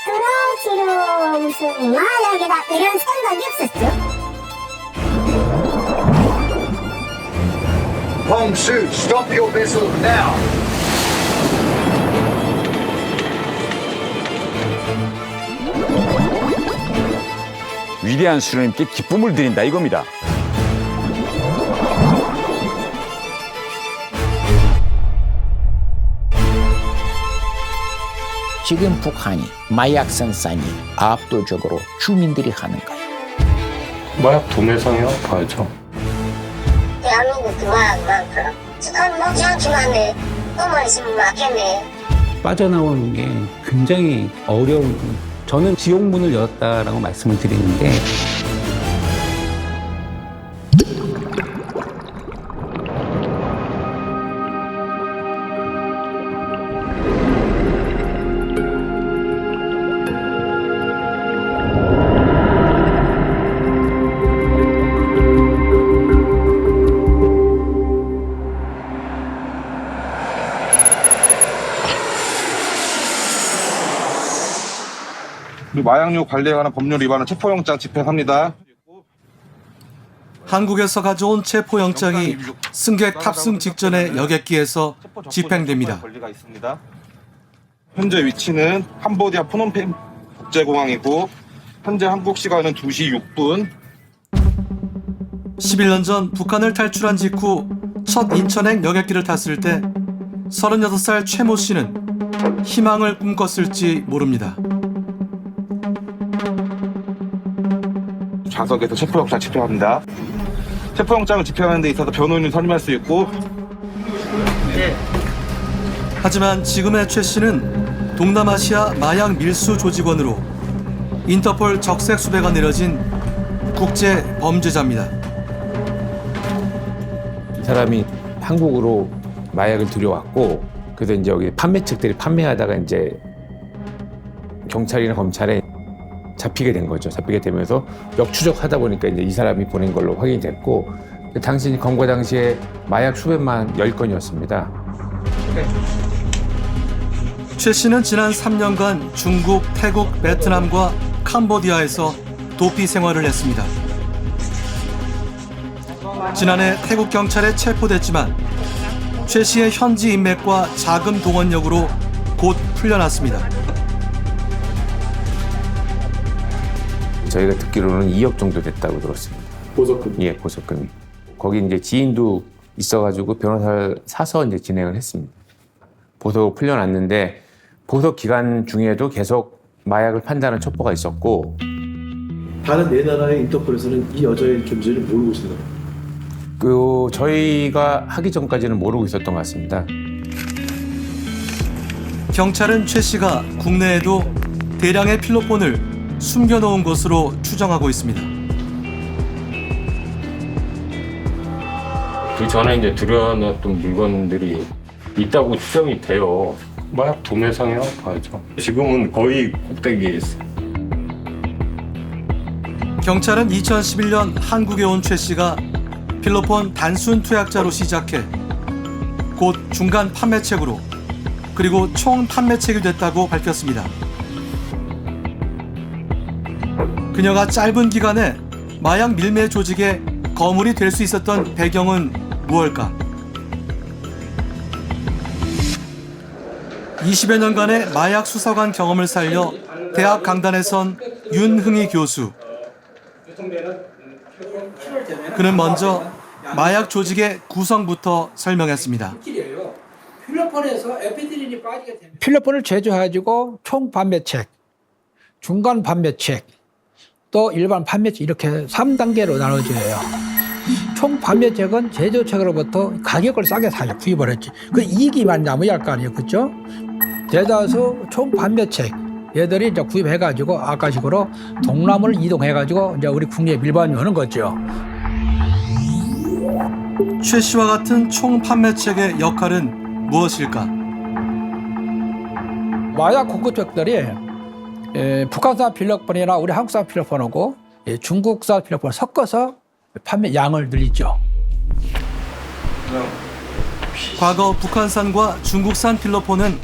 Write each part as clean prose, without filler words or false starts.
백그라운치로 무슨 마약이다 이런 생각이 없었죠. Hongsu, stop your vessel now! 위대한 수령님께 기쁨을 드린다 이겁니다. 지금 북한이 마약 생산이 압도적으로 주민들이 하는 거예요. 마약 도매상이라고 봐야죠. 대한민국도 마약만큼 북한 먹지 않기만 해. 너만 있으면 맞겠네. 빠져나오는 게 굉장히 어려운, 저는 지옥문을 열었다라고 말씀을 드리는데, 마약류 관리에 관한 법률 위반은 체포영장 집행합니다. 한국에서 가져온 체포영장이 승객 탑승 직전에 여객기에서 집행됩니다. 현재 위치는 캄보디아 프놈펜 국제공항이고 현재 한국 시간은 2시 6분. 11년 전 북한을 탈출한 직후 첫 인천행 여객기를 탔을 때 36살 최모 씨는 희망을 꿈꿨을지 모릅니다. 좌석에서 체포영장 집행합니다. 체포영장을 집행하는 데 있어서 변호인을 선임할 수 있고. 하지만 지금의 최 씨는 동남아시아 마약 밀수 조직원으로 인터폴 적색 수배가 내려진 국제 범죄자입니다. 이 사람이 한국으로 마약을 들여왔고, 그래서 이제 여기 판매책들이 판매하다가 이제 경찰이나 검찰에 잡히게 된 거죠. 잡히게 되면서 역추적하다 보니까 이제 이 사람이 보낸 걸로 확인이 됐고, 당시 검거 당시에 마약 수배만 10건이었습니다. 최 씨는 지난 3년간 중국, 태국, 베트남과 캄보디아에서 도피 생활을 했습니다. 지난해 태국 경찰에 체포됐지만 최 씨의 현지 인맥과 자금 동원력으로 곧 풀려났습니다. 저희가 듣기로는 2억 정도 됐다고 들었습니다. 보석금? 예, 보석금이. 거기 이제 지인도 있어가지고 변호사를 사서 이제 진행을 했습니다. 보석 풀려났는데 보석 기간 중에도 계속 마약을 판다는 첩보가 있었고. 다른 네 나라의 인터폴에서는 이 여자의 존재를 모르고 있습니다. 저희가 하기 전까지는 모르고 있었던 것 같습니다. 경찰은 최 씨가 국내에도 대량의 필로폰을 숨겨놓은 것으로 추정하고 있습니다. 그 전에 이제 들여놨던 물건들이 있다고 추정이 돼요. 마약 도매상이라고 봐야죠. 지금은 거의 꼭대기에 있어요. 경찰은 2011년 한국에 온 최 씨가 필로폰 단순 투약자로 시작해 곧 중간 판매책으로 그리고 총 판매책이 됐다고 밝혔습니다. 그녀가 짧은 기간에 마약 밀매 조직의 거물이 될 수 있었던 배경은 무엇일까? 20여 년간의 마약 수사관 경험을 살려 대학 강단에 선 윤흥희 교수. 그는 먼저 마약 조직의 구성부터 설명했습니다. 필로폰을 제조해가지고 총 판매책, 중간 판매책, 또 일반 판매책 이렇게 3단계로 나눠져요. 총 판매책은 제조책으로부터 가격을 싸게 사요. 구입을 했지. 그 이익이 많이 남아야 할 거 아니에요. 그렇죠? 대다수 총 판매책 얘들이 이제 구입해가지고 아까식으로 동남을 이동해가지고 이제 우리 국내에 밀반입하는 거죠. 최 씨와 같은 총 판매책의 역할은 무엇일까? 마약 공급책들이 북한산 필로폰이나 우리 한국산 필로폰하고 중국산 필로폰을 섞어서 판매 양을 늘리죠. 과거 북한산과 중국산 필로폰은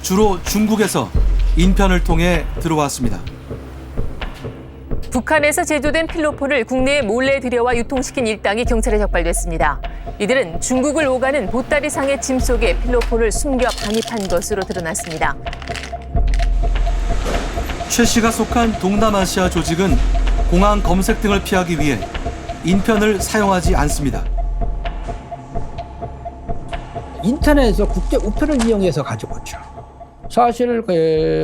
주로 중국에서 인편을 통해 들어왔습니다. 북한에서 제조된 필로폰을 국내에 몰래 들여와 유통시킨 일당이 경찰에 적발됐습니다. 이들은 중국을 오가는 보따리상의 짐 속에 필로폰을 숨겨 반입한 것으로 드러났습니다. 최 씨가 속한 동남아시아 조직은 공항 검색 등을 피하기 위해 인편을 사용하지 않습니다. 인터넷에서 국제 우편을 이용해서 가지고 오죠. 사실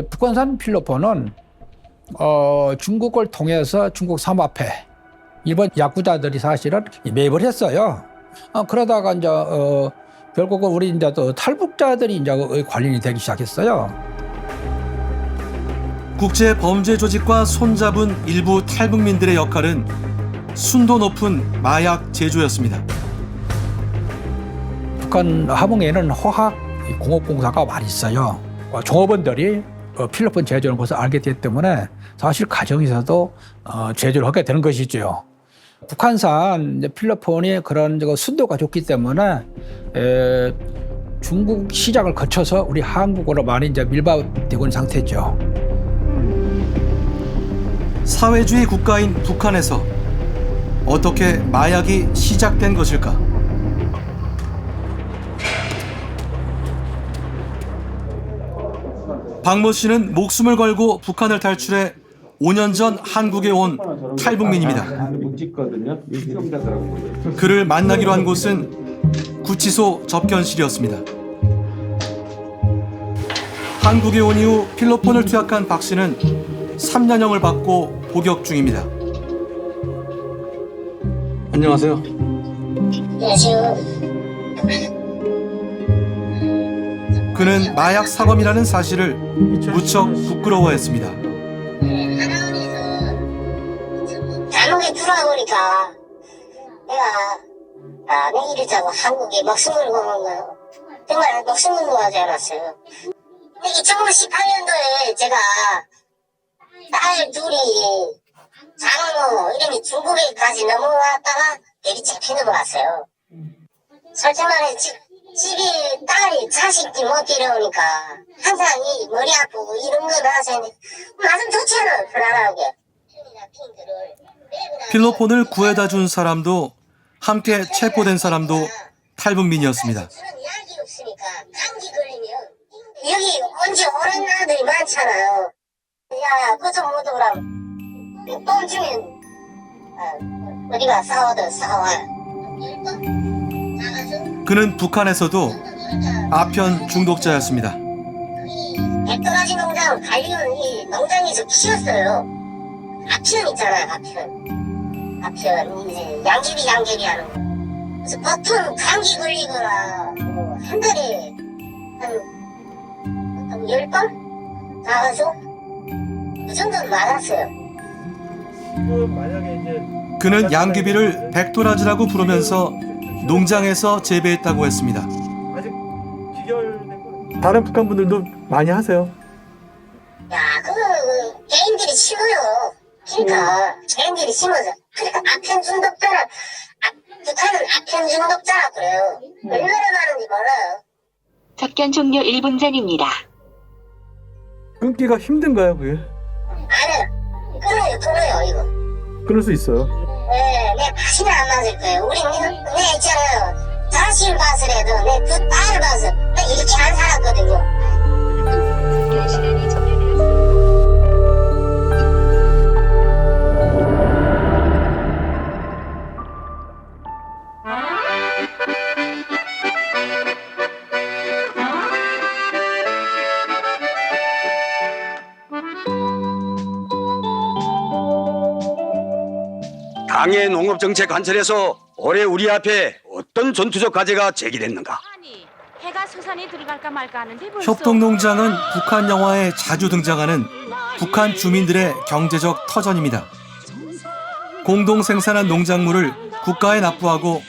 북한산 필로폰은 중국 걸 통해서 중국 사마패, 일본 야쿠자들이 사실은 매입을 했어요. 그러다가 이제 결국은 우리 이제 또 탈북자들이 이제 관련이 되기 시작했어요. 국제 범죄 조직과 손잡은 일부 탈북민들의 역할은 순도 높은 마약 제조였습니다. 북한 함흥에는 화학 공업공사가 많이 있어요. 종업원들이 필로폰 제조하는 것을 알게 됐기 때문에 사실 가정에서도 제조를 하게 되는 것이죠. 북한산 필로폰이 그런 순도가 좋기 때문에 중국 시장을 거쳐서 우리 한국으로 많이 이제 밀반되고 있는 상태죠. 사회주의 국가인 북한에서 어떻게 마약이 시작된 것일까? 박모 씨는 목숨을 걸고 북한을 탈출해 5년 전 한국에 온 탈북민입니다. 그를 만나기로 한 곳은 구치소 접견실이었습니다. 한국에 온 이후 필로폰을 투약한 박 씨는 3년형을 받고 복역 중입니다. 안녕하세요. 안녕하세요. 그는 마약 사범이라는 사실을 무척 부끄러워했습니다. 하나원에서 감옥에 들어와보니까 내가 내 일을 짜고 한국에 목숨을 거는 거예요. 정말 목숨을 놓아지 않았어요. 2018년도에 제가 딸 둘이 장모 이름이 중국에까지 넘어왔다가 대리차 피 넘어갔어요. 솔직히 말해 집이 딸이 자식이 못 데려오니까 항상 이 머리 아프고 이런 걸 하세요. 맛은 좋잖아 편안하게. 필로폰을 구해다 준 사람도 함께 체포된 사람도 탈북민이었습니다. 약이 없으니까 감기 걸리면 여기 언제 오는 나들이 많잖아요. 야, 그거 좀 못 오라고. 돈 주면 어디가 싸워도 싸워. 그는 북한에서도 아편 중독자였습니다. 백도라지 농장 관리원 이 농장에서 키웠어요. 아편 있잖아요, 아편 이제 양귀비 하는 거. 그래서 보통 감기 걸리거나 한 달에 한 10번 나가서 그 정도는 많았어요. 그는 양귀비를 백도라지라고 부르면서 농장에서 재배했다고 했습니다. 다른 북한 분들도 많이 하세요. 야, 그거 개인들이 심어요. 그러니까 개인들이 심어서. 그러니까 아편 중독자라, 북한은 아편 중독자라 그래요. 얼마나 많은지 몰라요. 접견 종료 1분 전입니다. 끊기가 힘든가요, 그게? 아니요. 끊어요, 이거. 끊을 수 있어요. 네, 내 다시는 안 맞을 거예요. 우리 내 있잖아요. 자식을 봐서라도 내 두 딸을 봐서 나 이렇게 안 살았거든요. 당의 농업정책 관철에서 올해 우리 앞에 어떤 전투적 과제가 제기됐는가? 해가 서산에 들어갈까 말까 하는데 벌써... 협동농장은 북한 영화에 자주 등장하는 북한 주민들의 경제적 터전입니다. 공동 생산한 농작물을 국가에 납부하고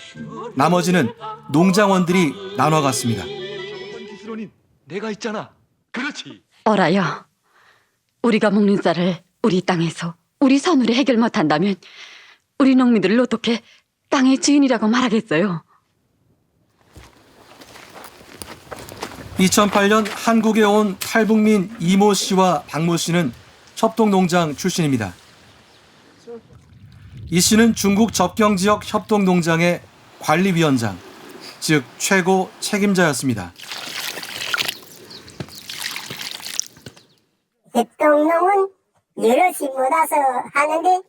나머지는 농장원들이 나눠 갔습니다. 기술원인 내가 있잖아. 그렇지. 어라여, 우리가 먹는 쌀을 우리 땅에서 우리 손으로 해결 못한다면 우리 농민들을 어떻게 땅의 주인이라고 말하겠어요? 2008년 한국에 온 탈북민 이모 씨와 박모 씨는 협동농장 출신입니다. 이 씨는 중국 접경지역 협동농장의 관리위원장, 즉 최고 책임자였습니다. 협동농은 여럿이 모아서 하는데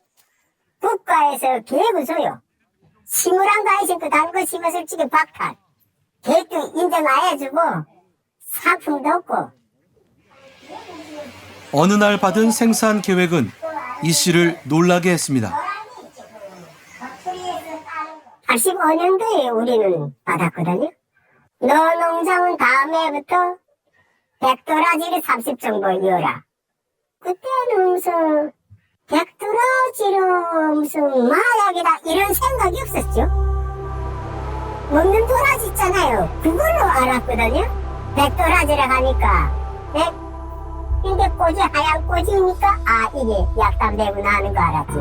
국가에서 계획을 줘요. 심으란 거 아니시고 다른 거 심어 솔직히 박탈. 계획도 인정 안 해주고 상품도 없고. 어느 날 받은 생산 계획은 이 씨를 놀라게 했습니다. 85년도에 우리는 받았거든요. 너 농장은 다음해부터 백도라지를 30정도 이어라. 그때는 무슨 백도라지로 무슨 마약이다 이런 생각이 없었죠. 먹는 도라지 있잖아요. 그걸로 알았거든요. 백도라지라 하니까 이게 꼬지 하얀 꼬지니까 아 이게 약담되구나 하는 거 알았지.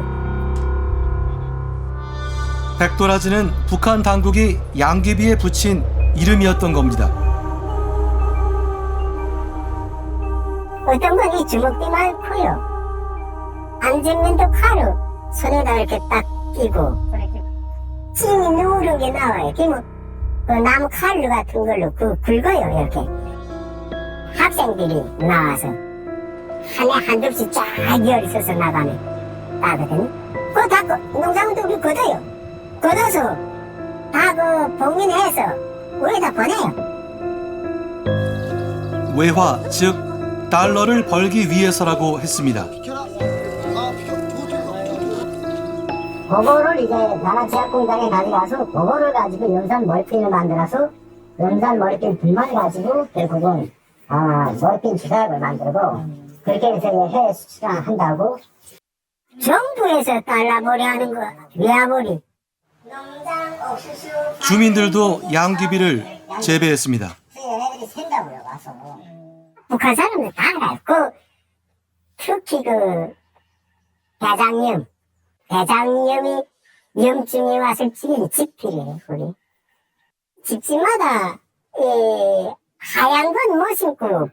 백도라지는 북한 당국이 양귀비에 붙인 이름이었던 겁니다. 어떤 건 이 주먹띠만 커요. 안전면도 칼로 손에다 이렇게 딱 끼고 찜이 누른 게 나와요. 그러면 그 나무 칼로 같은 걸로 굵어요 이렇게. 학생들이 나와서 한 겹씩 쫙 열이 서서 나가면 따거든요. 그거 다 농장도 우리 걷어요. 걷어서 다 그 봉인해서 위에다 보내요. 외화, 즉 달러를 벌기 위해서라고 했습니다. 그거를 이제 나라제약공장에 가져가서 그거를 가지고 연산 머리핀을 만들어서 연산 머리핀 불만 가지고 결국은 머리핀 주사약을 만들고 그렇게 해서 해외 수출한다고. 정부에서 달라머리 하는 거 외화머리. 농장 옥수수 주민들도 양귀비를 재배했습니다. 얘네들이 샌다고요 와서. 북한 사람들 다 알아요. 특히 대장염이 염증이 왔을 때 집필이에요, 우리. 집집마다, 하얀 건 못 심고,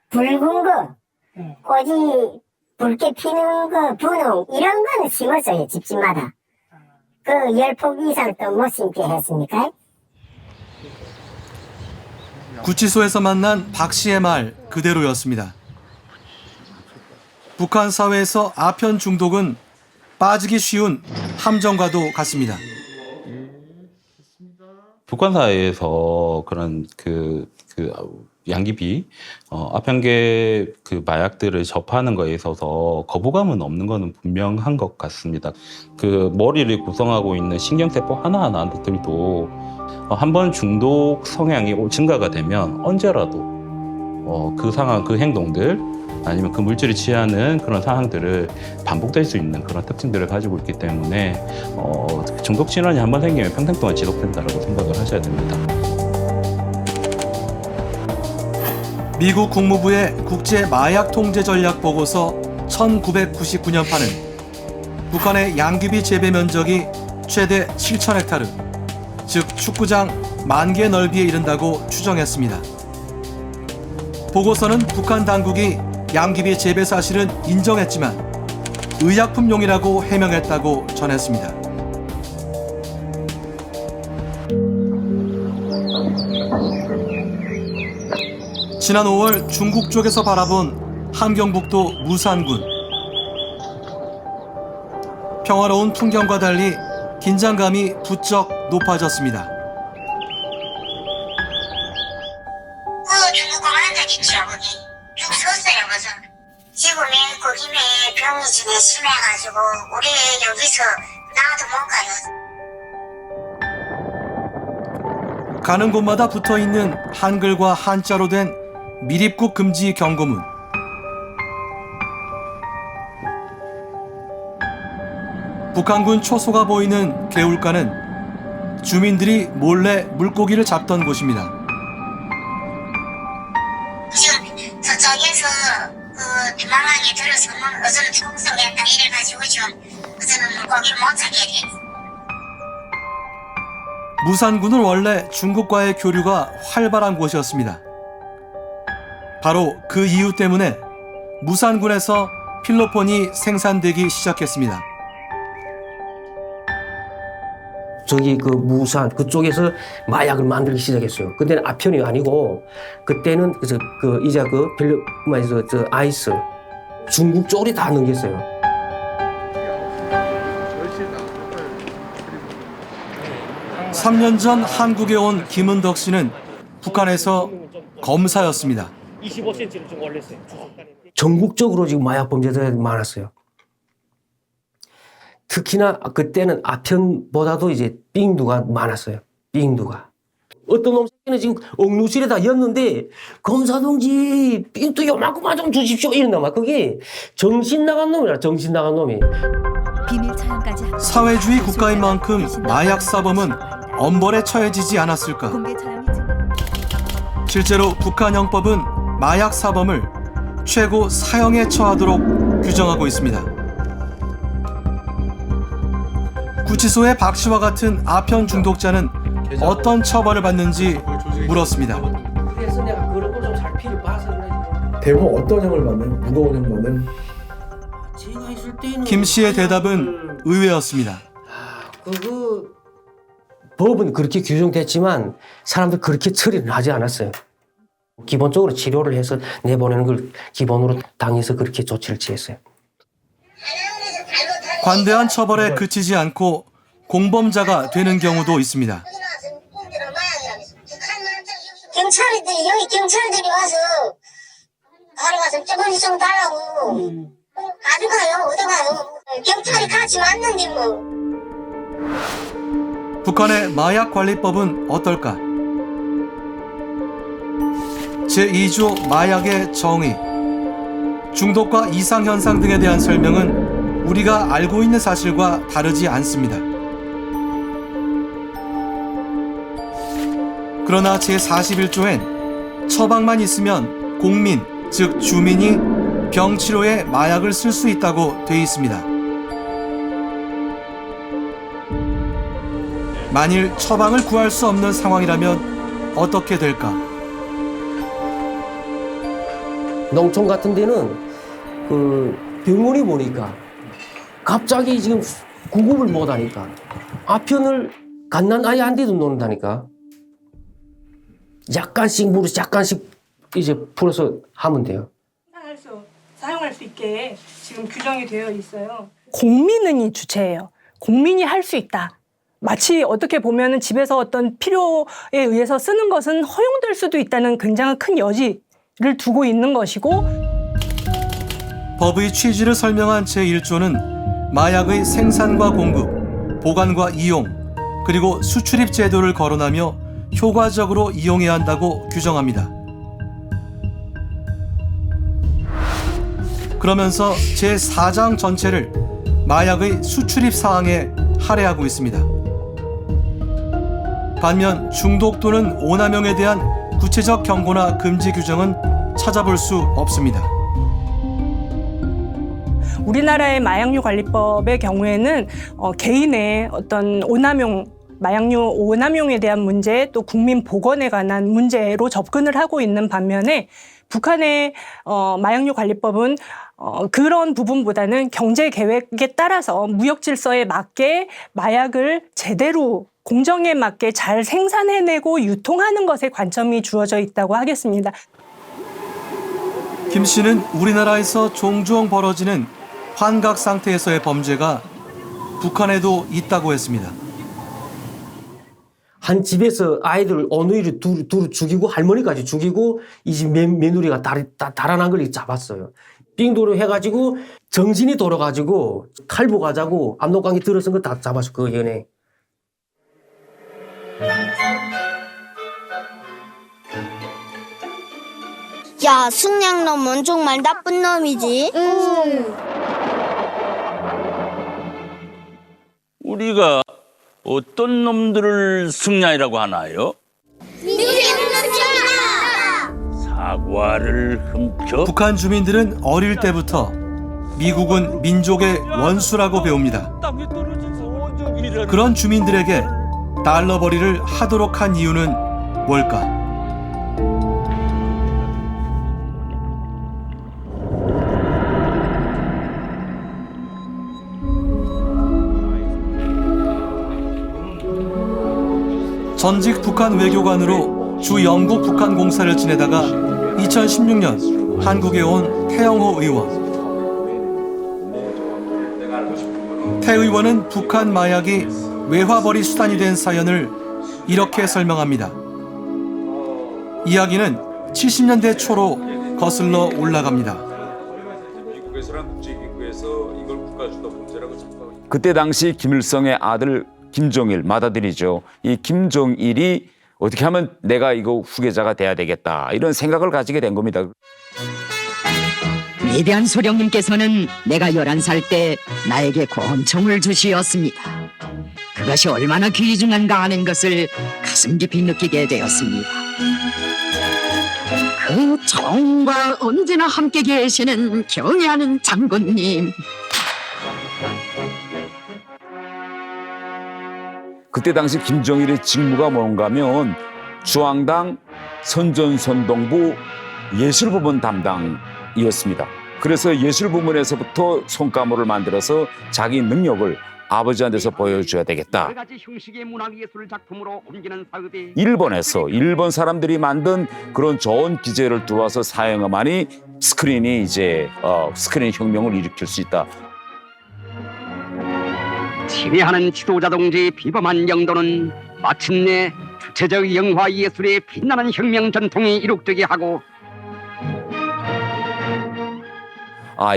붉은 거, 꽃이 붉게 피는 거, 분홍, 이런 거는 심었어요, 집집마다. 10폭 이상 또 못 심게 했으니까. 구치소에서 만난 박 씨의 말 그대로였습니다. 북한 사회에서 아편 중독은 빠지기 쉬운 함정과도 같습니다. 북한 사회에서 그런 양귀비, 아편계 마약들을 접하는 거에 있어서 거부감은 없는 것은 분명한 것 같습니다. 머리를 구성하고 있는 신경세포 하나하나들도 한번 중독 성향이 증가가 되면 언제라도 그 상황, 그 행동들 아니면 그 물질을 취하는 그런 상황들을 반복될 수 있는 그런 특징들을 가지고 있기 때문에 중독 질환이 한번 생기면 평생 동안 지속된다고 생각을 하셔야 됩니다. 미국 국무부의 국제 마약 통제 전략 보고서 1999년판은 북한의 양귀비 재배 면적이 최대 7,000헥타르, 즉 축구장 10,000개 넓이에 이른다고 추정했습니다. 보고서는 북한 당국이 양귀비 재배 사실은 인정했지만 의약품용이라고 해명했다고 전했습니다. 지난 5월 중국 쪽에서 바라본 함경북도 무산군. 평화로운 풍경과 달리 긴장감이 부쩍 높아졌습니다. 중국공안한테 있죠, 거기. 쭉 섰어요, 그래서. 지금은 거기에 병이 진에 심해가지고, 우리 여기서 나와도 못 가요. 가는 곳마다 붙어있는 한글과 한자로 된 밀입국 금지 경고문. 북한군 초소가 보이는 개울가는 주민들이 몰래 물고기를 잡던 곳입니다. 지금 저 쪽에서 그 망하게 들어서는 그것은 총성했다 이래가지고 지금 그것은 거기를 못 찾게 돼. 무산군은 원래 중국과의 교류가 활발한 곳이었습니다. 바로 그 이유 때문에 무산군에서 필로폰이 생산되기 시작했습니다. 저기 그 무산 그쪽에서 마약을 만들기 시작했어요. 그때는 아편이 아니고 그때는 이제 저 아이스 중국 쪽으로 다 넘겼어요. 삼 년 전 한국에 온 김은덕 씨는 북한에서 검사였습니다. 25cm를 좀 올렸어요. 전국적으로 지금 마약 범죄들이 많았어요. 특히나 그때는 아편보다도 이제 삥두가 많았어요. 삥두가. 어떤 놈 새끼는 지금 억류실에다 였는데 검사 동지 삥두 요만큼만 좀 주십시오 이런단 말이야. 그게 정신 나간 놈이라 정신 나간 놈이. 사회주의 국가인 만큼 마약 사범은 엄벌에 처해지지 않았을까. 실제로 북한 형법은 마약 사범을 최고 사형에 처하도록 규정하고 있습니다. 구치소의 박 씨와 같은 아편 중독자는 어떤 처벌을 받는지 물었습니다. 그래서 내가 그런 걸 좀 잘 피를 봐서 그래. 대부분 어떤 형을 받나요? 무거운 형 받나요? 제가 있을 때는 김 씨의 대답은 의외였습니다. 법은 그렇게 규정됐지만 사람들 그렇게 처리는 하지 않았어요. 기본적으로 치료를 해서 내보내는 걸 기본으로 당해서 그렇게 조치를 취했어요. 관대한 처벌에 그치지 않고 공범자가 되는 경우도 있습니다. 경찰들이 여기 경찰들이 와서 바로 가서 조금씩 좀 달라고 가져가요. 어디 가요? 경찰이 같이 왔는데 뭐. 북한의 마약관리법은 어떨까? 제2조 마약의 정의, 중독과 이상현상 등에 대한 설명은 우리가 알고 있는 사실과 다르지 않습니다. 그러나 제41조엔 처방만 있으면 공민, 즉 주민이 병치료에 마약을 쓸 수 있다고 돼 있습니다. 만일 처방을 구할 수 없는 상황이라면 어떻게 될까? 농촌 같은 데는 그 병원에 보니까 갑자기 지금 구급을 못 하니까 아편을 갓난아이한테도 놓는다니까. 약간씩 물어서 약간씩 이제 풀어서 하면 돼요. 사용할 수 있게 지금 규정이 되어 있어요. 공민이 주체예요. 공민이 할 수 있다. 마치 어떻게 보면은 집에서 어떤 필요에 의해서 쓰는 것은 허용될 수도 있다는 굉장히 큰 여지를 두고 있는 것이고, 법의 취지를 설명한 제1조는 마약의 생산과 공급, 보관과 이용, 그리고 수출입 제도를 거론하며 효과적으로 이용해야 한다고 규정합니다. 그러면서 제4장 전체를 마약의 수출입 사항에 할애하고 있습니다. 반면 중독 또는 오남용에 대한 구체적 경고나 금지 규정은 찾아볼 수 없습니다. 우리나라의 마약류 관리법의 경우에는 개인의 어떤 오남용, 마약류 오남용에 대한 문제, 또 국민 보건에 관한 문제로 접근을 하고 있는 반면에 북한의 마약류 관리법은 그런 부분보다는 경제 계획에 따라서 무역 질서에 맞게 마약을 제대로 공정에 맞게 잘 생산해내고 유통하는 것에 관점이 주어져 있다고 하겠습니다. 김 씨는 우리나라에서 종종 벌어지는 환각 상태에서의 범죄가 북한에도 있다고 했습니다. 한 집에서 아이들 어느이를 둘 죽이고 할머니까지 죽이고 이 집 며느리가 달아난 걸 잡았어요. 빙도로 해가지고 정신이 돌아가지고 칼부 가자고 압록강에 들어선 거 다 잡았어. 그 연애. 야, 승냥놈은 정말 나쁜 놈이지. 우리가 어떤 놈들을 승냥이라고 하나요? 미세먼지입니다. 사고 와를 훔쳐 북한 주민들은 어릴 때부터 미국은 민족의 원수라고 배웁니다. 그런 주민들에게 달러벌이를 하도록 한 이유는 뭘까? 전직 북한 외교관으로 주 영국 북한 공사를 지내다가 2016년 한국에 온 태영호 의원. 태 의원은 북한 마약이 외화벌이 수단이 된 사연을 이렇게 설명합니다. 이야기는 70년대 초로 거슬러 올라갑니다. 그때 당시 김일성의 아들 김종일, 맏아들이죠. 이 김종일이 어떻게 하면 내가 이거 후계자가 돼야 되겠다 이런 생각을 가지게 된 겁니다. 위대한 소령님께서는 내가 11살 때 나에게 권총을 주시었습니다. 그것이 얼마나 귀중한가 하는 것을 가슴 깊이 느끼게 되었습니다. 그 총과 언제나 함께 계시는 경애하는 장군님. 그때 당시 김종일의 직무가 뭔가 하면 중앙당 선전선동부 예술부문 담당이었습니다. 그래서 예술부문에서부터 손가모를 만들어서 자기 능력을 아버지한테서 보여줘야 되겠다. 일본에서 일본 사람들이 만든 그런 좋은 기재를 들어와서 사용하만이 스크린이 이제 스크린 혁명을 일으킬 수 있다. 친애하는 지도자 동지의 비범한 영도는 마침내 주체적 영화 예술의 빛나는 혁명 전통이 이룩되게 하고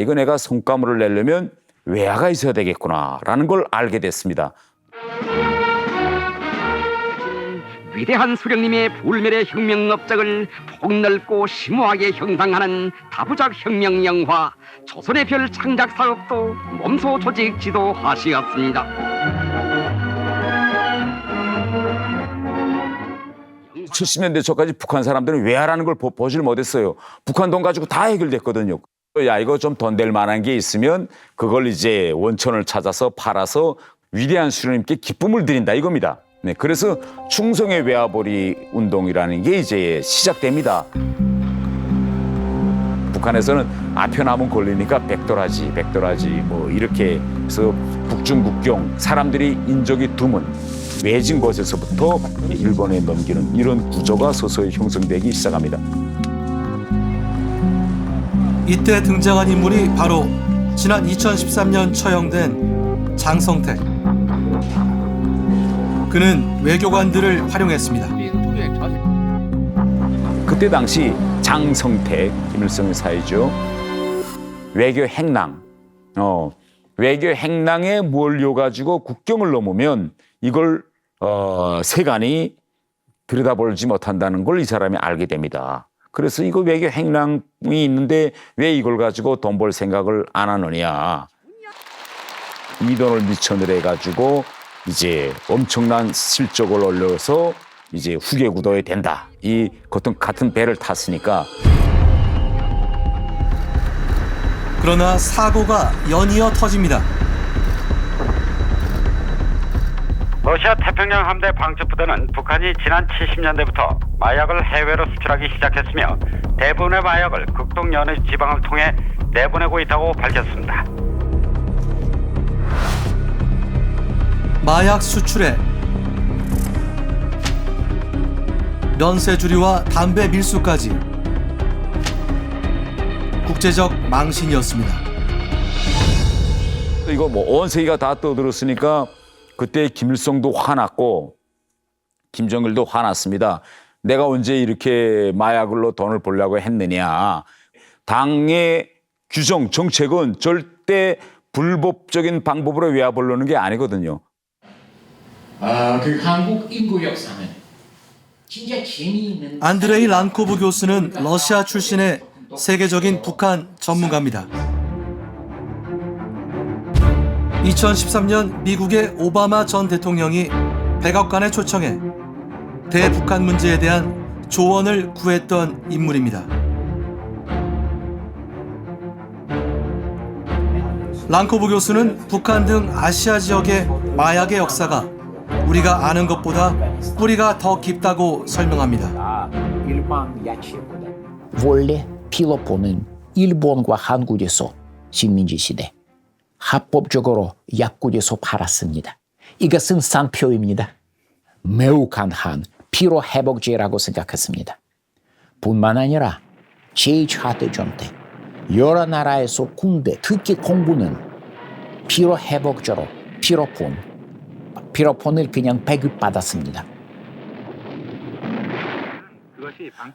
이거 내가 손가물을 내려면 외화가 있어야 되겠구나라는 걸 알게 됐습니다. 위대한 수령님의 불멸의 혁명 업적을 폭넓고 심오하게 형상하는 다부작 혁명 영화 조선의 별 창작 사업도 몸소 조직 지도하시었습니다. 70년대 초까지 북한 사람들은 외화라는 걸 보질 못했어요. 북한 돈 가지고 다 해결됐거든요. 야, 이거 좀 돈 될 만한 게 있으면 그걸 이제 원천을 찾아서 팔아서 위대한 수령님께 기쁨을 드린다 이겁니다. 네, 그래서 충성의 외화벌이 운동이라는 게 이제 시작됩니다. 북한에서는 아편하면 걸리니까 백도라지 뭐 이렇게 해서 북중국경 사람들이 인적이 드문 외진 곳에서부터 일본에 넘기는 이런 구조가 서서히 형성되기 시작합니다. 이때 등장한 인물이 바로 지난 2013년 처형된 장성택. 그는 외교관들을 활용했습니다. 그때 당시 장성택, 김일성의 사이죠. 외교 행랑. 외교 행랑에 몰려가지고 국경을 넘으면 이걸 세간이 들여다보지 못한다는 걸 이 사람이 알게 됩니다. 그래서 이거 외교 행랑이 있는데 왜 이걸 가지고 돈 벌 생각을 안 하느냐. 이 돈을 미천을 해가지고 이제 엄청난 실적을 올려서 이제 후계 구도에 된다. 이 같은 배를 탔으니까. 그러나 사고가 연이어 터집니다. 러시아 태평양 함대 방첩부대는 북한이 지난 70년대부터 마약을 해외로 수출하기 시작했으며 대부분의 마약을 극동 연해 지방을 통해 내보내고 있다고 밝혔습니다. 마약 수출에 면세주리와 담배 밀수까지 국제적 망신이었습니다. 이거 뭐 온 세계가 다 떠들었으니까 그때 김일성도 화났고 김정일도 화났습니다. 내가 언제 이렇게 마약으로 돈을 벌려고 했느냐. 당의 규정, 정책은 절대 불법적인 방법으로 외화 벌려는 게 아니거든요. 그 한국 인구 역사는 진짜 재미있는. 안드레이 란코브 교수는 러시아 출신의 세계적인 북한 전문가입니다. 2013년 미국의 오바마 전 대통령이 백악관에 초청해 대북한 문제에 대한 조언을 구했던 인물입니다. 랑코브 교수는 북한 등 아시아 지역의 마약의 역사가 우리가 아는 것보다 뿌리가 더 깊다고 설명합니다. 원래 필로폰은 일본과 한국에서 식민지 시대 합법적으로 약국에서 팔았습니다. 이것은 산표입니다. 매우 강한 피로 회복제라고 생각했습니다. 뿐만 아니라 제2차 대전 때 여러 나라에서 군대, 특히 공군은 피로 회복제로 피로폰을 그냥 배급받았습니다.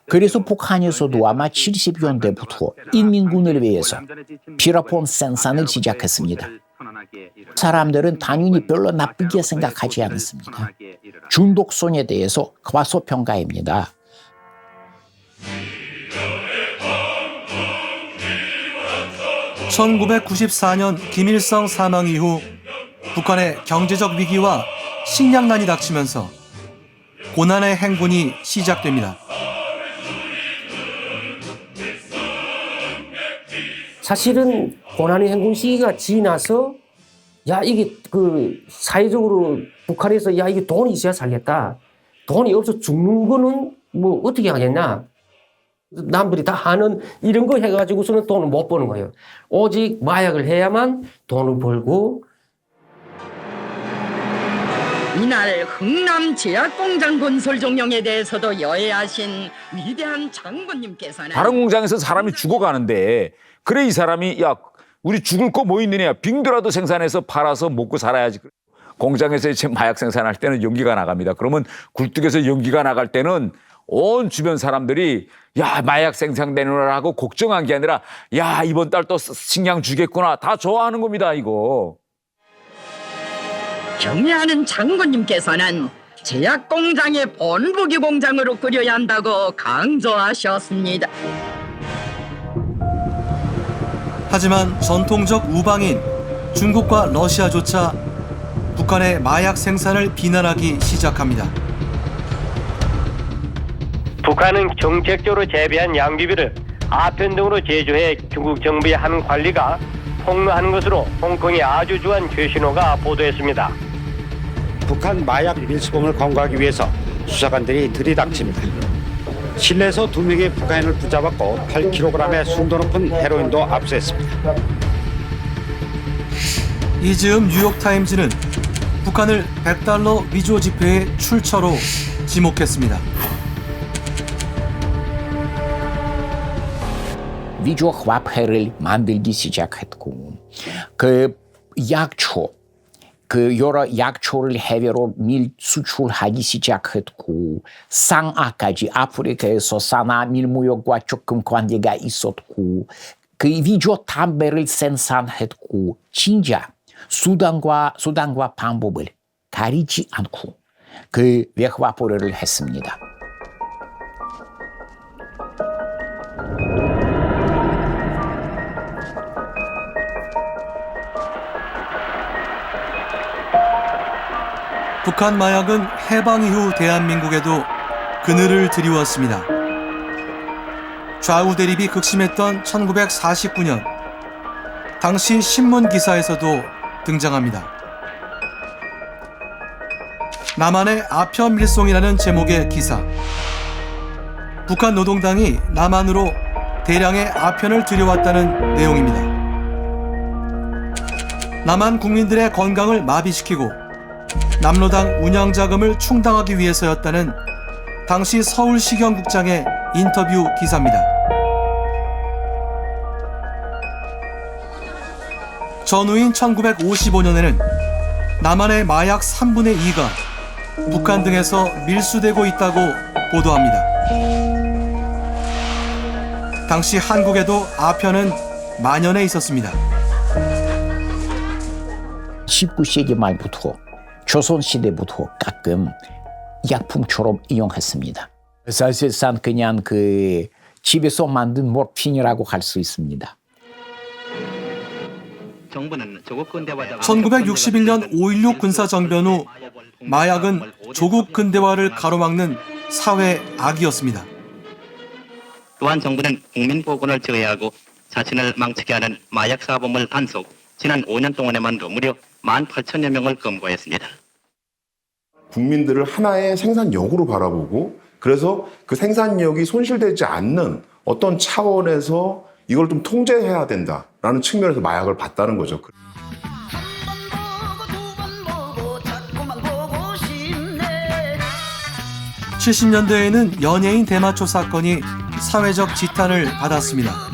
그래서 북한에서도 아마 70년대부터 인민군을 위해서 피로폰 생산을 시작했습니다. 사람들은 당연히 별로 나쁘게 생각하지 않습니다. 중독성에 대해서 과소평가입니다. (1994년) 김일성 사망 이후 북한의 경제적 위기와 식량난이 닥치면서 고난의 행군이 시작됩니다. 사실은 고난의 행군 시기가 지나서 이게 사회적으로 북한에서 이게 돈이 있어야 살겠다. 돈이 없어 죽는 거는 뭐 어떻게 하겠냐. 남들이 다 하는 이런 거 해가지고서는 돈을 못 버는 거예요. 오직 마약을 해야만 돈을 벌고. 이날 흥남 제약공장 건설 종용에 대해서도 여해하신 위대한 장군님께서는 다른 공장에서 사람이 죽어가는데 그래 이 사람이 야 우리 죽을 거 뭐 있느냐 빙도라도 생산해서 팔아서 먹고 살아야지. 공장에서 이제 마약 생산할 때는 연기가 나갑니다. 그러면 굴뚝에서 연기가 나갈 때는 온 주변 사람들이 야 마약 생산되느라고 걱정한 게 아니라 야 이번 달 또 식량 주겠구나 다 좋아하는 겁니다 이거. 경애하는 장군님께서는 제약공장의 본부기 공장으로 꾸려야 한다고 강조하셨습니다. 하지만 전통적 우방인 중국과 러시아조차 북한의 마약 생산을 비난하기 시작합니다. 북한은 정책적으로 재배한 양귀비를 아편 등으로 제조해 중국 정부의 한 관리가 폭로하는 것으로 홍콩의 아주 주한 최신호가 보도했습니다. 북한 마약 밀수범을 검거하기 위해서 수사관들이 들이닥칩니다. 실내에서 2명의 북한인을 붙잡았고 8kg의 순도 높은 헤로인도 압수했습니다. 이 즈음 뉴욕타임즈는 북한을 $100 위조 지폐의 출처로 지목했습니다. 위조 화폐를 만들기 시작했고 여러 약초를 해외로 밀수출하기 시작했고 상아까지 아프리카에서 산화 밀무역과 조금 관계가 있었고 그 위조 담배를 생산했고 진짜 수단과 방법을 가리지 않고 그 외화보를 했습니다. 북한 마약은 해방 이후 대한민국에도 그늘을 들이웠습니다. 좌우 대립이 극심했던 1949년 당시 신문 기사에서도 등장합니다. 남한의 아편밀송이라는 제목의 기사. 북한 노동당이 남한으로 대량의 아편을 들여왔다는 내용입니다. 남한 국민들의 건강을 마비시키고 남로당 운영 자금을 충당하기 위해서였다는 당시 서울시경국장의 인터뷰 기사입니다. 전후인 1955년에는 남한의 마약 3분의 2가 북한 등에서 밀수되고 있다고 보도합니다. 당시 한국에도 아편은 만연해 있었습니다. 19세기 말부터 조선시대부터 가끔 약품처럼 이용했습니다. 사실상 그냥 집에서 만든 모핀이라고 할 수 있습니다. 1961년 5.16 군사정변 후 마약은 조국 근대화를 가로막는 사회 악이었습니다. 또한 정부는 국민 보건을 저해하고 자신을 망치게 하는 마약 사범을 단속, 지난 5년 동안에만도 무려 18,000여 명을 검거했습니다. 국민들을 하나의 생산력으로 바라보고 그래서 그 생산력이 손실되지 않는 어떤 차원에서 이걸 좀 통제해야 된다라는 측면에서 마약을 봤다는 거죠. 70년대에는 연예인 대마초 사건이 사회적 지탄을 받았습니다.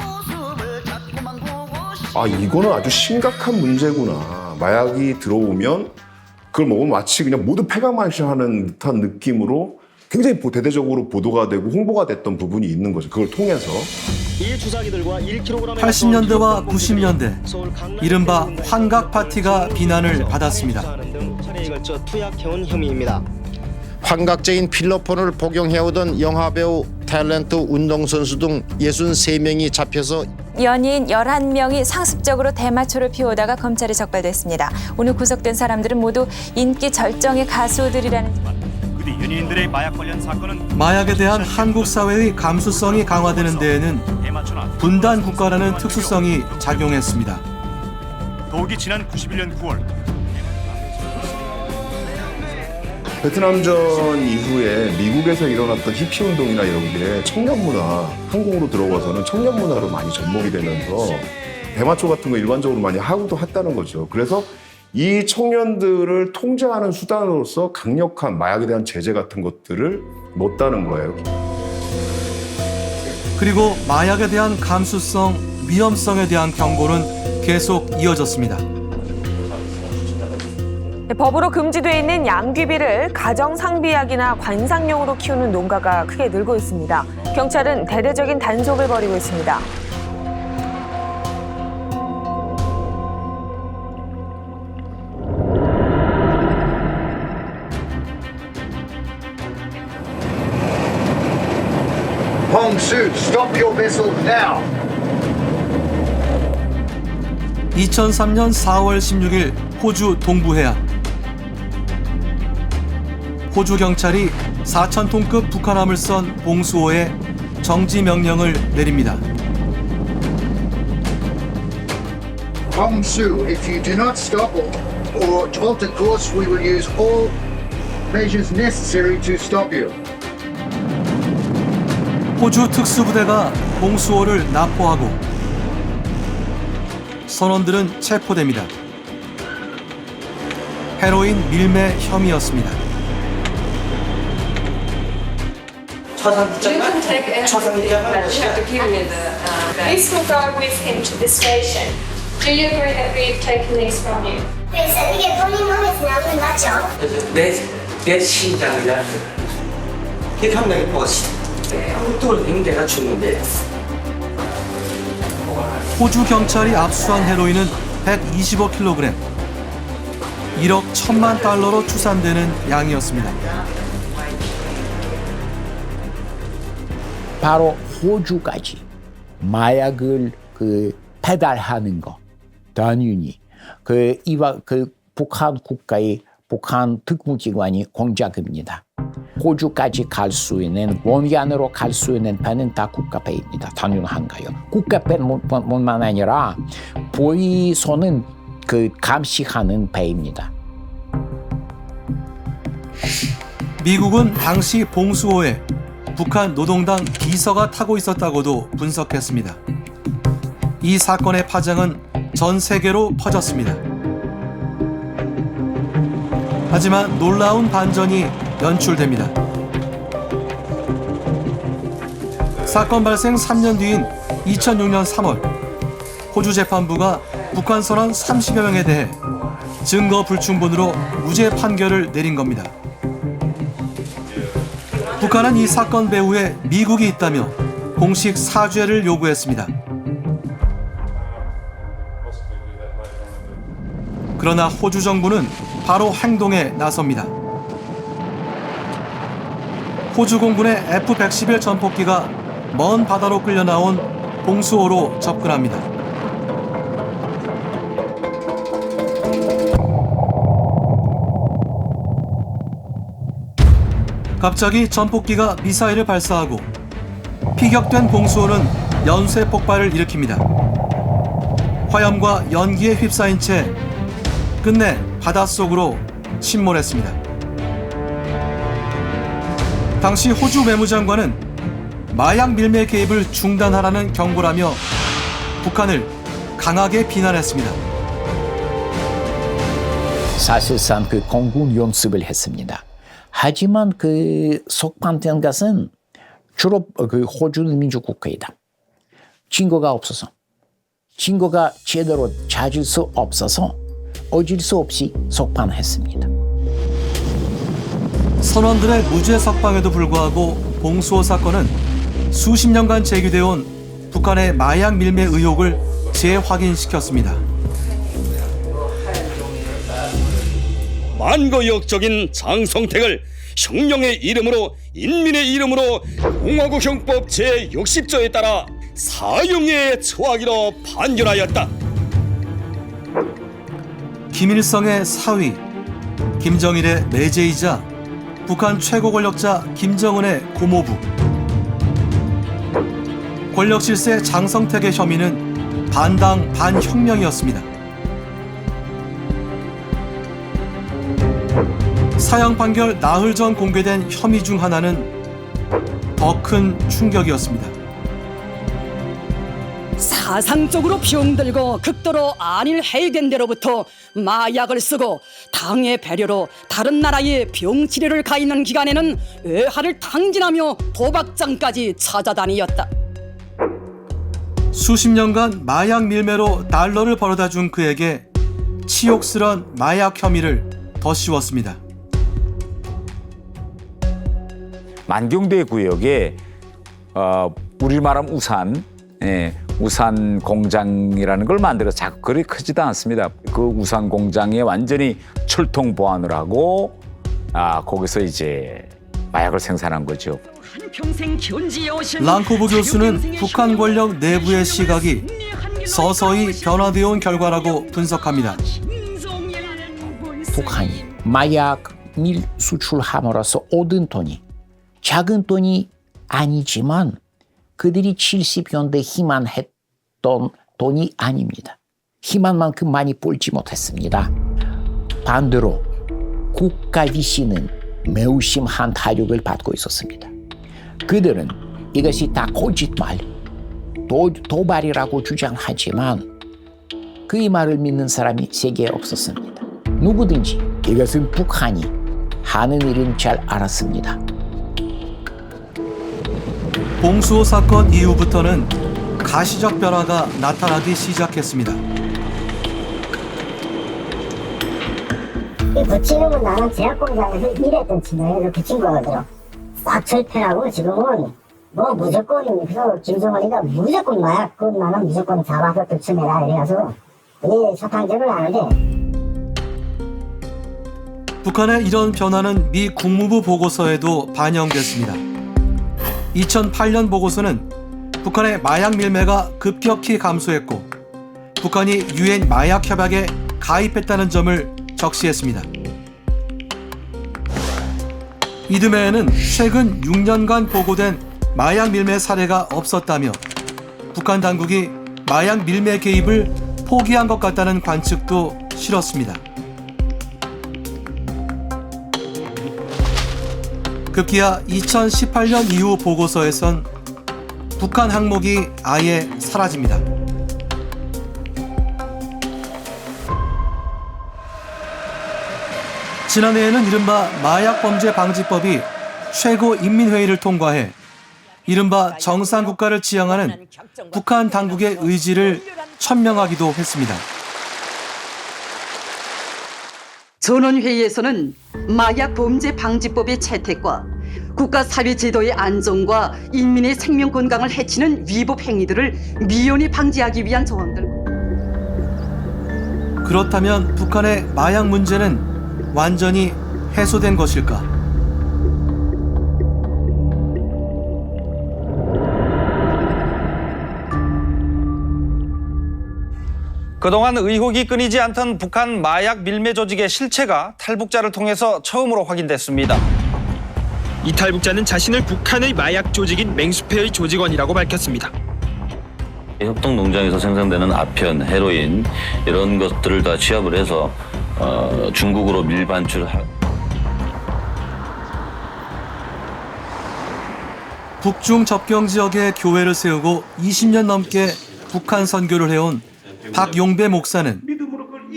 아, 이거는 아주 심각한 문제구나. 마약이 들어오면 그걸 먹으면 마치 그냥 모두 폐가망신하는 듯한 느낌으로 굉장히 대대적으로 보도가 되고 홍보가 됐던 부분이 있는 거죠. 그걸 통해서. 80년대와 90년대 이른바 환각 파티가 비난을 받았습니다. 환각제인 필로폰을 복용해오던 영화배우, 탤런트, 운동선수 등 63명이 잡혀서 연예인 11명이 상습적으로 대마초를 피우다가 검찰에 적발됐습니다. 오늘 구속된 사람들은 모두 인기 절정의 가수들이라는. 그뒤 연예인들의 마약 관련 사건은 마약에 대한 한국 사회의 감수성이 강화되는 데에는 분단 국가라는 특수성이 작용했습니다. 더욱이 지난 91년 9월 베트남전 이후에 미국에서 일어났던 히피 운동이나 이런 게 청년 문화, 한국으로 들어와서는 청년 문화로 많이 접목이 되면서 대마초 같은 거 일반적으로 많이 하고도 했다는 거죠. 그래서 이 청년들을 통제하는 수단으로서 강력한 마약에 대한 제재 같은 것들을 넣었다는 거예요. 그리고 마약에 대한 감수성, 위험성에 대한 경고는 계속 이어졌습니다. 법으로 금지돼 있는 양귀비를 가정 상비약이나 관상용으로 키우는 농가가 크게 늘고 있습니다. 경찰은 대대적인 단속을 벌이고 있습니다. Hong-Soo, stop your vessel now. 2003년 4월 16일 호주 동부해안. 호주 경찰이 4,000톤급 북한함을 쏜 봉수호에 정지 명령을 내립니다. Hong-Soo, if you do not stop or alter course, we will use all measures necessary to stop you. 호주 특수부대가 봉수호를 납포하고 선원들은 체포됩니다. 헤로인 밀매 혐의였습니다. This will go with him to the station. Do you agree that we've taken these from you? 이게 본인 몸에서 나오는 거 맞죠? 내 심장이야. 이렇게 한명이 먹었어. 또 내가 죽는데. 호주 경찰이 압수한 헤로인은 125kg, 1억 1,000만 달러로 추산되는 양이었습니다. 바로 호주까지 마약을 배달하는 거 당연히 북한 국가의 북한 특무기관이 공작입니다. 호주까지 갈 수 있는 원안으로 갈 수 있는 배는 다 국가배입니다. 당연한가요? 국가배뿐만 아니라 보이소는 감시하는 배입니다. 미국은 당시 봉수호에 북한 노동당 비서가 타고 있었다고도 분석했습니다. 이 사건의 파장은 전 세계로 퍼졌습니다. 하지만 놀라운 반전이 연출됩니다. 사건 발생 3년 뒤인 2006년 3월 호주 재판부가 북한 선원 30여 명에 대해 증거 불충분으로 무죄 판결을 내린 겁니다. 북한은 이 사건 배후에 미국이 있다며 공식 사죄를 요구했습니다. 그러나 호주 정부는 바로 행동에 나섭니다. 호주 공군의 F-111 전폭기가 먼 바다로 끌려 나온 봉수호로 접근합니다. 갑자기 전폭기가 미사일을 발사하고 피격된 봉수호는 연쇄 폭발을 일으킵니다. 화염과 연기에 휩싸인 채 끝내 바닷속으로 침몰했습니다. 당시 호주 외무장관은 마약 밀매 개입을 중단하라는 경고라며 북한을 강하게 비난했습니다. 사실상 그 공군 연습을 했습니다. 하지만 그 속반된 것은 주로 그 호주 민주국회이다. 증거가 없어서, 증거가 제대로 찾을 수 없어서 어쩔 수 없이 속반했습니다. 선원들의 무죄 석방에도 불구하고 봉수호 사건은 수십 년간 제기되어 온 북한의 마약 밀매 의혹을 재확인시켰습니다. 만거역적인 장성택을 혁명의 이름으로 인민의 이름으로 공화국형법 제60조에 따라 사형에 처하기로 판결하였다. 김일성의 사위, 김정일의 매제이자 북한 최고 권력자 김정은의 고모부. 권력 실세 장성택의 혐의는 반당 반혁명이었습니다. 사형 판결 나흘 전 공개된 혐의 중 하나는 더 큰 충격이었습니다. 사상적으로 병들고 극도로 안일 해견대로부터 마약을 쓰고 당의 배려로 다른 나라의 병치료를 가 있는 기간에는 외화를 탕진하며 도박장까지 찾아다니었다. 수십 년간 마약 밀매로 달러를 벌어다 준 그에게 치욕스런 마약 혐의를 더 씌웠습니다. 만경대 구역에 우리 말하면 우산, 우산 공장이라는 걸 만들어서 자꾸 그리 크지도 않습니다. 그 우산 공장에 완전히 철통 보안을 하고 거기서 이제 마약을 생산한 거죠. 랑코브 교수는 북한 권력 내부의 시각이 서서히 변화되어 온 결과라고 분석합니다. 북한이 마약 밀 수출함으로써 얻은 돈이 작은 돈이 아니지만 그들이 70년대 희망했던 돈이 아닙니다. 희망 만큼 많이 벌지 못했습니다. 반대로 국가 위신은 매우 심한 타격을 받고 있었습니다. 그들은 이것이 다 거짓말, 도발이라고 주장하지만 그 말을 믿는 사람이 세계에 없었습니다. 누구든지 이것은 북한이 하는 일은 잘 알았습니다. 봉수호 사건 이후부터는 가시적 변화가 나타나기 시작했습니다. 그 친구는 나는 제약공장에서 일했던 친구예요. 그 친구가 싹 철폐하고 지금은 뭐 무조건 그래서 김정은이가 무조건 마약꾼 나는 무조건 잡아서 들쳐내라 이래서 사탕제를 하는데 북한의 이런 변화는 미 국무부 보고서에도 반영됐습니다. 2008년 보고서는 북한의 마약 밀매가 급격히 감소했고 북한이 유엔 마약 협약에 가입했다는 점을 적시했습니다. 이듬해에는 최근 6년간 보고된 마약 밀매 사례가 없었다며 북한 당국이 마약 밀매 개입을 포기한 것 같다는 관측도 실었습니다. 급기야 2018년 이후 보고서에선 북한 항목이 아예 사라집니다. 지난해에는 이른바 마약범죄방지법이 최고인민회의를 통과해 이른바 정상국가를 지향하는 북한 당국의 의지를 천명하기도 했습니다. 전원회의에서는 마약범죄방지법의 채택과 국가사회제도의 안정과 인민의 생명 건강을 해치는 위법 행위들을 미연히 방지하기 위한 조항들. 그렇다면 북한의 마약 문제는 완전히 해소된 것일까? 그동안 의혹이 끊이지 않던 북한 마약 밀매 조직의 실체가 탈북자를 통해서 처음으로 확인됐습니다. 이 탈북자는 자신을 북한의 마약 조직인 맹수패의 조직원이라고 밝혔습니다. 협동 농장에서 생산되는 아편, 헤로인 이런 것들을 다 취합을 해서 중국으로 밀반출할. 북중 접경 지역에 교회를 세우고 20년 넘게 북한 선교를 해온 박용배 목사는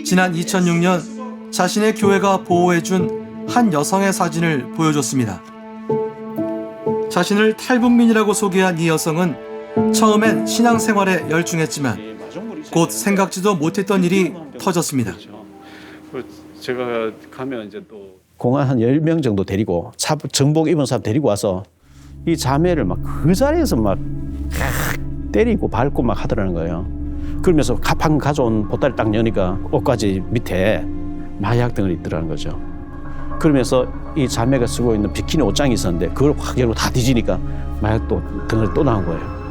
지난 2006년 자신의 교회가 보호해준 한 여성의 사진을 보여줬습니다. 자신을 탈북민이라고 소개한 이 여성은 처음엔 신앙생활에 열중했지만 곧 생각지도 못했던 일이 터졌습니다. 제가 가면 이제 또 공안 한 10명 정도 데리고 정복 입은 사람 데리고 와서 이 자매를 막 그 자리에서 막 때리고 밟고 막 하더라는 거예요. 그러면서 방금 가져온 보따리 딱 여니까 옷가지 밑에 마약 등을 있더라는 거죠. 그러면서 이 자매가 쓰고 있는 비키니 옷장이 있었는데 그걸 확 열고 다 뒤지니까 마약 등을 또 나온 거예요.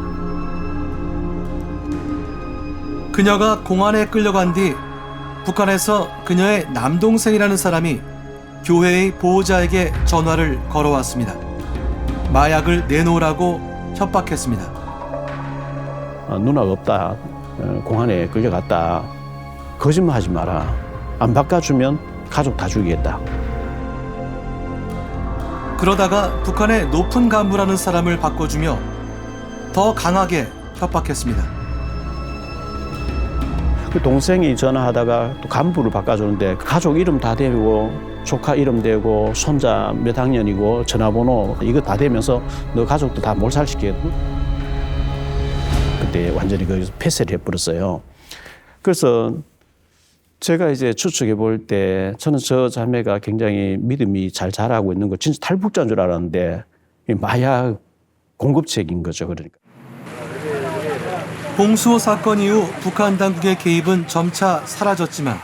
그녀가 공안에 끌려간 뒤 북한에서 그녀의 남동생이라는 사람이 교회의 보호자에게 전화를 걸어왔습니다. 마약을 내놓으라고 협박했습니다. 누나가 없다. 공안에 끌려갔다. 거짓말하지 마라. 안 바꿔주면 가족 다 죽이겠다. 그러다가 북한의 높은 간부라는 사람을 바꿔주며 더 강하게 협박했습니다. 그 동생이 전화하다가 또 간부를 바꿔주는데 가족 이름 다 대고 조카 이름 대고 손자 몇 학년이고 전화번호 이거 다 대면서 너 가족도 다 몰살시키겠다. 그때 완전히 거기서 폐쇄를 해버렸어요. 그래서 제가 이제 추측해 볼 때 저는 저 자매가 굉장히 믿음이 잘 자라고 있는 거 진짜 탈북자인 줄 알았는데 마약 공급책인 거죠. 그러니까. 봉수호 사건 이후 북한 당국의 개입은 점차 사라졌지만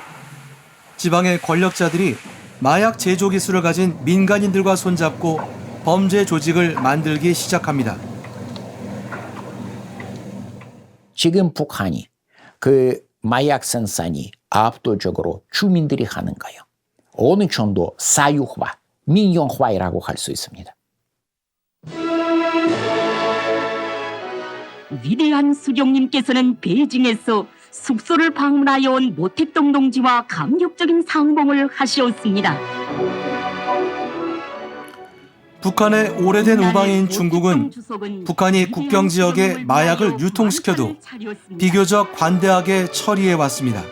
지방의 권력자들이 마약 제조 기술을 가진 민간인들과 손잡고 범죄 조직을 만들기 시작합니다. 지금 북한이 그 마약 생산이 압도적으로 주민들이 하는 거예요. 어느 정도 사유화, 민영화라고 할 수 있습니다. 위대한 수령님께서는 베이징에서 숙소를 방문하여 온 모택동 동지와 감격적인 상봉을 하시었습니다. 북한의 오래된 우방인 중국은 북한이 국경 지역에 마약을 유통시켜도 비교적 관대하게 처리해 왔습니다.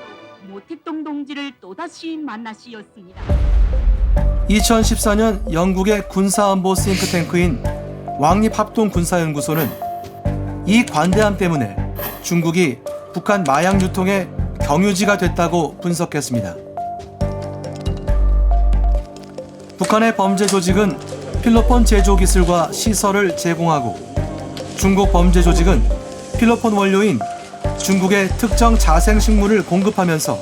모택동 동지를 또다시 만나시었습니다. 2014년 영국의 군사안보 싱크탱크인 왕립합동군사연구소는 이 관대함 때문에 중국이 북한 마약 유통의 경유지가 됐다고 분석했습니다. 북한의 범죄 조직은 필로폰 제조 기술과 시설을 제공하고 중국 범죄 조직은 필로폰 원료인 중국의 특정 자생식물을 공급하면서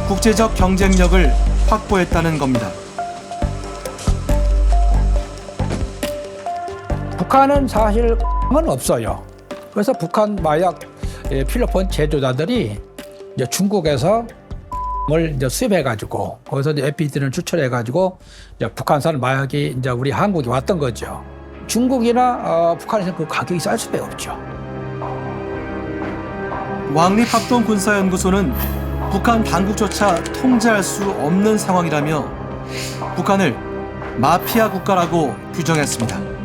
국제적 경쟁력을 확보했다는 겁니다. 북한은 사실 없어요. 그래서 북한 마약 필로폰 제조자들이 이제 중국에서 이제 수입해가지고 거기서 이제 에피드린을 추출해가지고 이제 북한산 마약이 이제 우리 한국에 왔던 거죠. 중국이나 북한에서 그 가격이 쌀 수밖에 없죠. 왕립합동군사연구소는 북한 당국조차 통제할 수 없는 상황이라며 북한을 마피아 국가라고 규정했습니다.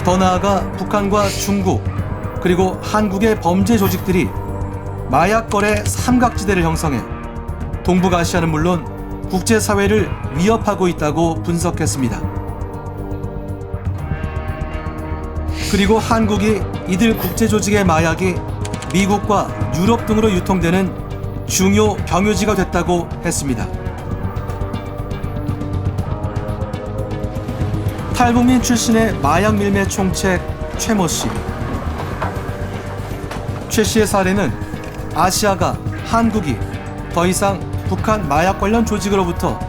더 나아가 북한과 중국 그리고 한국의 범죄 조직들이 마약 거래 삼각지대를 형성해 동북아시아는 물론 국제사회를 위협하고 있다고 분석했습니다. 그리고 한국이 이들 국제조직의 마약이 미국과 유럽 등으로 유통되는 중요 경유지가 됐다고 했습니다. 탈북민 출신의 마약 밀매 총책 최모 씨. 최 씨의 사례는 아시아가 한국이 더 이상 북한 마약 관련 조직으로부터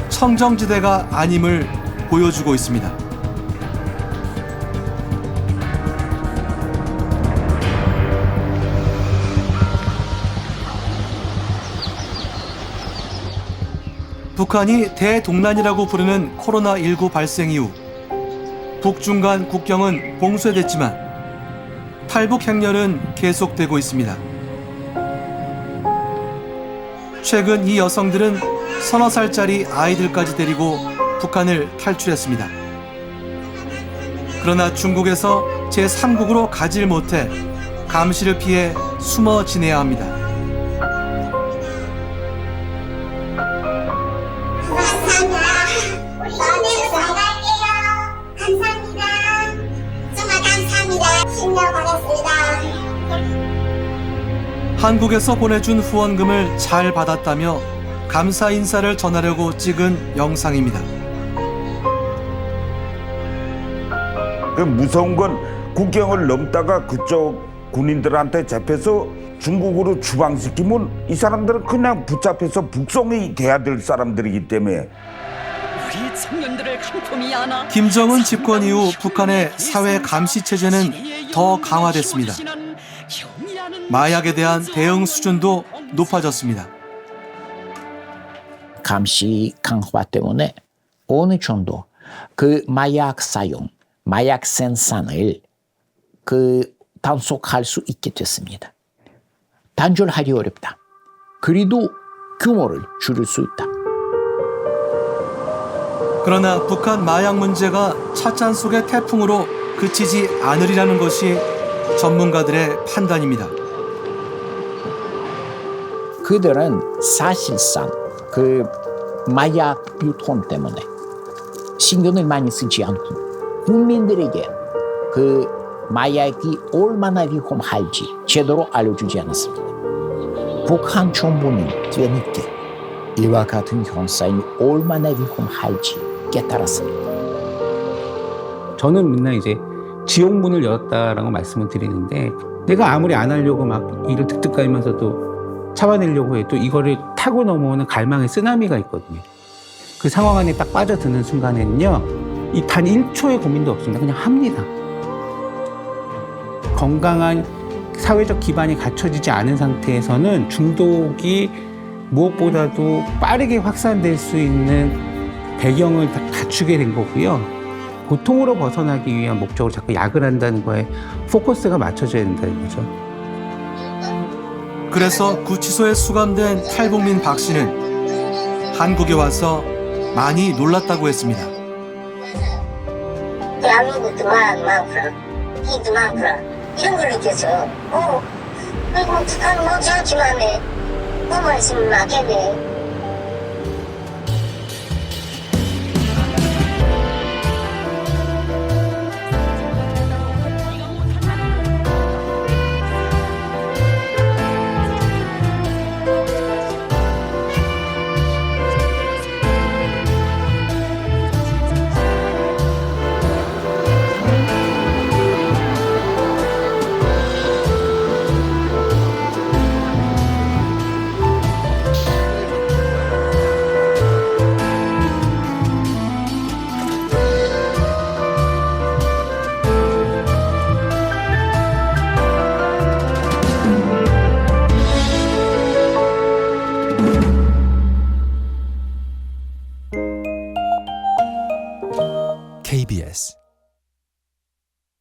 청정지대가 아님을 보여주고 있습니다. 북한이 대동란이라고 부르는 코로나19 발생 이후 북중간 국경은 봉쇄됐지만 탈북 행렬은 계속되고 있습니다. 최근 이 여성들은 서너 살짜리 아이들까지 데리고 북한을 탈출했습니다. 그러나 중국에서 제3국으로 가질 못해 감시를 피해 숨어 지내야 합니다. 한국에서 보내준 후원금을 잘 받았다며 감사 인사를 전하려고 찍은 영상입니다. 그 무서운 건 국경을 넘다가 그쪽 군인들한테 잡혀서 중국으로 추방시키면 이 사람들은 그냥 붙잡혀서 북송이 돼야 될 사람들이기 때문에. 김정은 집권 이후 북한의 사회 감시 체제는 더 강화됐습니다. 마약에 대한 대응 수준도 높아졌습니다. 감시 강화 때문에 어느 정도 그 마약 사용, 마약 생산을 단속할 수 있게 됐습니다. 단절하기 어렵다. 그래도 규모를 줄일 수 있다. 그러나 북한 마약 문제가 찻잔 속의 태풍으로 그치지 않으리라는 것이 전문가들의 판단입니다. 그들은 사실상 그 마약 유통 때문에 신경을 많이 쓰지 않고 국민들에게 그 마약이 얼마나 위험할지 제대로 알려주지 않았습니다. 북한 정부는 뒤늦게 이와 같은 현상이 얼마나 위험할지 깨달았습니다. 저는 맨날 이제 지옥문을 열었다라고 말씀을 드리는데 내가 아무리 안 하려고 막 이를 득득거리면서도 참아내려고 해도 이거를 타고 넘어오는 갈망의 쓰나미가 있거든요. 그 상황 안에 딱 빠져드는 순간에는요, 이 단 1초의 고민도 없습니다. 그냥 합니다. 건강한 사회적 기반이 갖춰지지 않은 상태에서는 중독이 무엇보다도 빠르게 확산될 수 있는 배경을 다 갖추게 된 거고요. 고통으로 벗어나기 위한 목적으로 자꾸 약을 한다는 거에 포커스가 맞춰져야 된다는 거죠. 그래서 구치소에 수감된 탈북민 박 씨는 한국에 와서 많이 놀랐다고 했습니다. 대한민국도 많고 이도 많고 이런 걸 느꼈어요. 그리고 북한 못지않기만 해. 너무 말씀 나겠네.